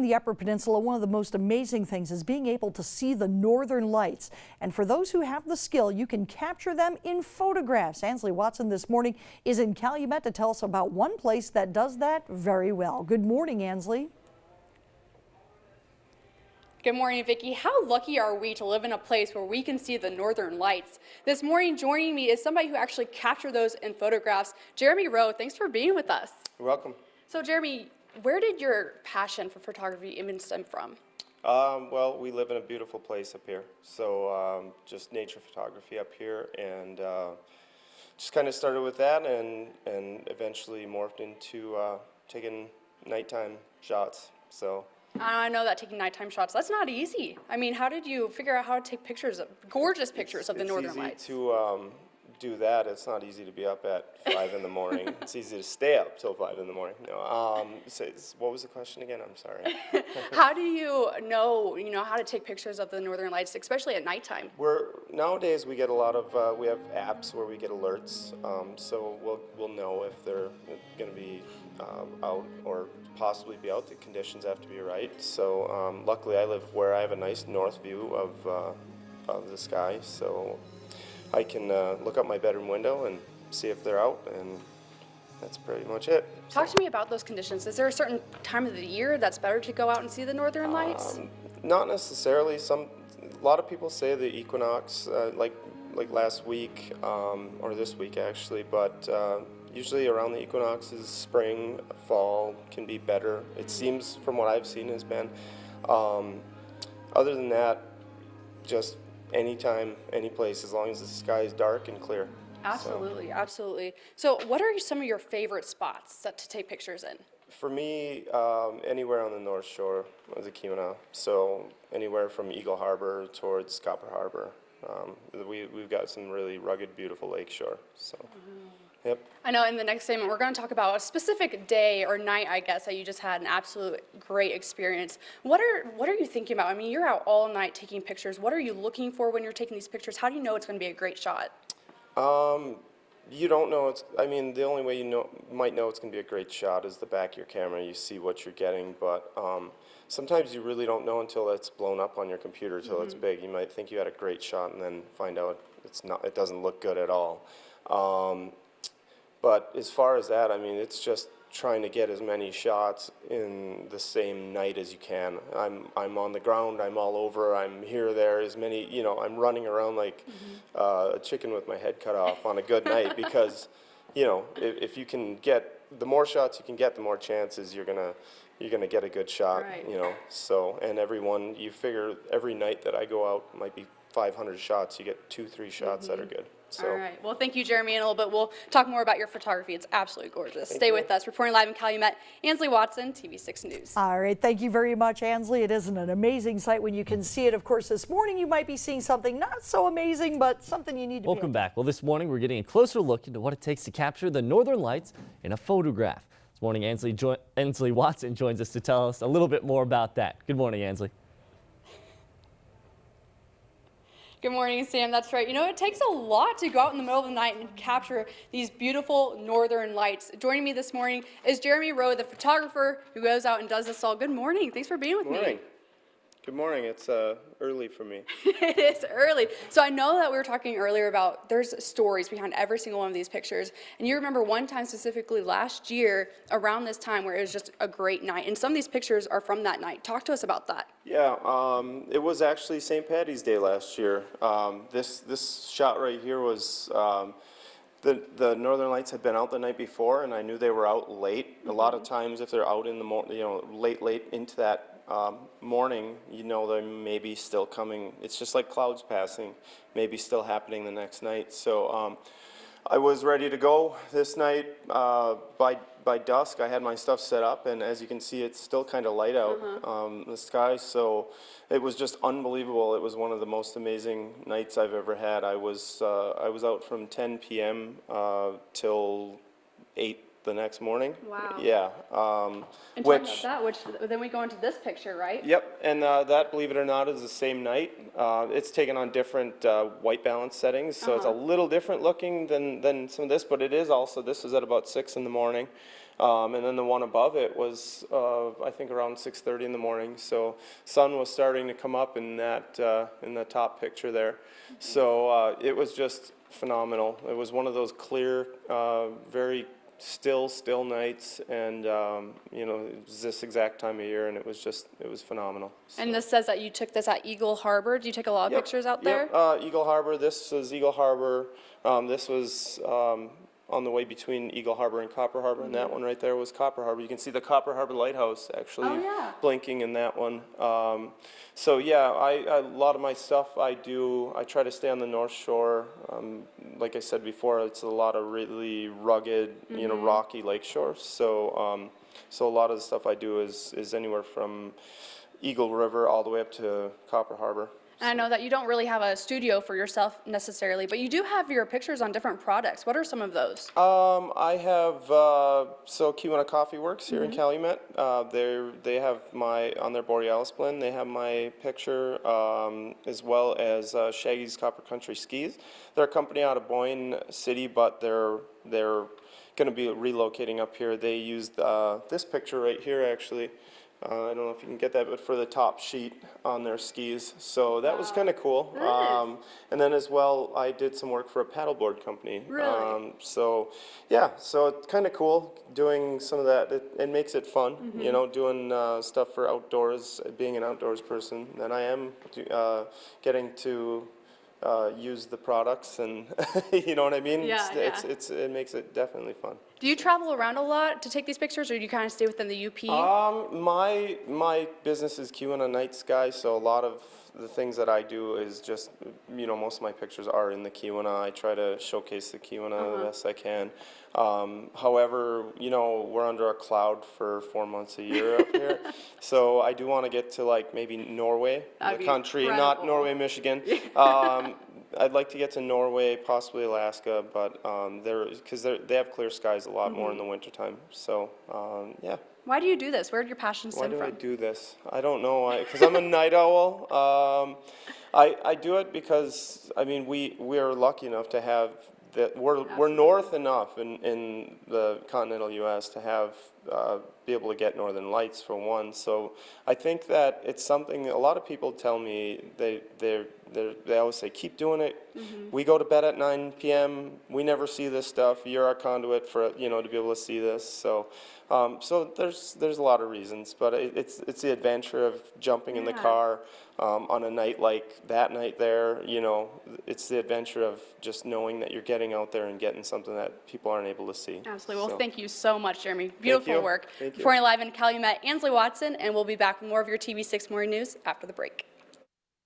in the Upper Peninsula, one of the most amazing things is being able to see the northern lights. And for those who have the skill, you can capture them in photographs. Ansley Watson this morning is in Calumet to tell us about one place that does that very well. Good morning, Ansley. Good morning, Vicki. How lucky are we to live in a place where we can see the northern lights? This morning, joining me is somebody who actually captured those in photographs. Jeremy Rowe, thanks for being with us. You're welcome. So, Jeremy, where did your passion for photography even stem from? Well, we live in a beautiful place up here, so just nature photography up here, and just kind of started with that, and eventually morphed into taking nighttime shots. So. I know that taking nighttime shots, that's not easy. I mean, how did you figure out how to take pictures, gorgeous pictures of the northern lights? It's easy to do that. It's not easy to be up at 5 in the morning. It's easy to stay up till 5 in the morning. No, what was the question again? I'm sorry. How do you know how to take pictures of the northern lights, especially at nighttime? Nowadays we get a lot of we have apps where we get alerts, so we'll know if they're going to be out or possibly be out. The conditions have to be right. So luckily I live where I have a nice north view of the sky, so I can look out my bedroom window and see if they're out, and that's pretty much it. Talk to me about those conditions. Is there a certain time of the year that's better to go out and see the northern lights? Not necessarily. A lot of people say the equinox, like last week or this week actually, but usually around the equinoxes, spring, fall can be better. It seems, from what I've seen, has been. Other than that, just anytime, any place, as long as the sky is dark and clear. Absolutely, absolutely. So what are some of your favorite spots to take pictures in? For me, anywhere on the North Shore of the Keweenaw. So anywhere from Eagle Harbor towards Copper Harbor. We've got some really rugged, beautiful lakeshore. So. Yep. I know in the next segment we're going to talk about a specific day or night, I guess, that you just had an absolute great experience. What are you thinking about? I mean, you're out all night taking pictures. What are you looking for when you're taking these pictures? How do you know it's going to be a great shot? You don't know. The only way you might know it's going to be a great shot is the back of your camera. You see what you're getting, but sometimes you really don't know until it's blown up on your computer, until it's big. You might think you had a great shot and then find out it's not. It doesn't look good at all. But as far as that, it's just trying to get as many shots in the same night as you can. I'm on the ground, I'm all over, I'm here, there, as many, I'm running around like a chicken with my head cut off on a good night, because, if you can get, the more shots you can get, the more chances you're gonna get a good shot, right. So, and you figure every night that I go out might be 500 shots, you get 2-3 shots that are good. So. All right. Well, thank you, Jeremy. In a little bit, we'll talk more about your photography. It's absolutely gorgeous. Stay with us. Reporting live in Calumet, Ansley Watson, TV6 News. All right. Thank you very much, Ansley. It isn't an amazing sight when you can see it. Of course, this morning you might be seeing something not so amazing, but something you need to Welcome back. Well, this morning we're getting a closer look into what it takes to capture the northern lights in a photograph. This morning, Ansley Watson joins us to tell us a little bit more about that. Good morning, Ansley. Good morning, Sam. That's right. It takes a lot to go out in the middle of the night and capture these beautiful northern lights. Joining me this morning is Jeremy Rowe, the photographer who goes out and does this all. Good morning. Thanks for being with me. Good morning. It's early for me. It is early. So I know that we were talking earlier about there's stories behind every single one of these pictures. And you remember one time specifically last year around this time where it was just a great night. And some of these pictures are from that night. Talk to us about that. Yeah, it was actually St. Patty's Day last year. This shot right here was the northern lights had been out the night before, and I knew they were out late. A lot of times if they're out in the morning, late into that morning, they may be still coming. It's just like clouds passing, maybe still happening the next night. So I was ready to go this night. By dusk, I had my stuff set up, and as you can see, it's still kind of light out the sky. So it was just unbelievable. It was one of the most amazing nights I've ever had. I was out from 10 p.m. Till 8 the next morning. Wow. Yeah. And talking about that, which then we go into this picture, right? Yep, and that, believe it or not, is the same night. It's taken on different white balance settings, so it's a little different looking than some of this, but it is also, this is at about 6 in the morning. And then the one above it was, I think, around 6:30 in the morning. So sun was starting to come up in the top picture there. So it was just phenomenal. It was one of those clear, very still nights, and you know, it was this exact time of year, and it was phenomenal. So. And this says that you took this at Eagle Harbor. Do you take a lot of pictures out there? Yep, Eagle Harbor. This was Eagle Harbor. This was on the way between Eagle Harbor and Copper Harbor, and that one right there was Copper Harbor. You can see the Copper Harbor Lighthouse actually blinking in that one. So yeah, a lot of my stuff I try to stay on the North Shore. Like I said before, it's a lot of really rugged, you know, rocky lake shores. So so a lot of the stuff I do is anywhere from Eagle River all the way up to Copper Harbor. And I know that you don't really have a studio for yourself necessarily, but you do have your pictures on different products. What are some of those? I have, so Keweenaw Coffee Works here in Calumet. They have on their Borealis blend, they have my picture, as well as Shaggy's Copper Country Skis. They're a company out of Boyne City, but they're going to be relocating up here. They used this picture right here, actually. I don't know if you can get that, but for the top sheet on their skis. So that was kind of cool. And then as well, I did some work for a paddleboard company. Really? So yeah, so it's kind of cool doing some of that. It makes it fun, you know, doing stuff for outdoors, being an outdoors person. And I am getting to use the products, and you know what I mean? Yeah, it makes it definitely fun. Do you travel around a lot to take these pictures, or do you kind of stay within the UP? My business is Keweenaw Night Sky, so a lot of the things that I do is just, you know, most of my pictures are in the Keweenaw. I try to showcase the Keweenaw the best I can. However, you know, we're under a cloud for 4 months a year up here, so I do want to get to like maybe Norway, the country, not Norway, Michigan. I'd like to get to Norway, possibly Alaska, but because they have clear skies a lot more in the wintertime. So yeah. Why do you do this? Where did your passion stem from? Why do I do this? I don't know. Because I'm a night owl. I do it because, I mean, we are lucky enough to have that. We're north enough in the continental U.S. to have be able to get northern lights for one. So I think that it's something a lot of people tell me they always say, keep doing it. We go to bed at 9 p.m. We never see this stuff. You're our conduit for, you know, to be able to see this. So so there's a lot of reasons, but it's the adventure of jumping in the car on a night like that night there. You know, it's the adventure of just knowing that you're getting out there and getting something that people aren't able to see. Absolutely. Well, thank you so much, Jeremy. Beautiful work. Thank you. Reporting live in Calumet, Ansley Watson, and we'll be back with more of your TV6 Morning News after the break.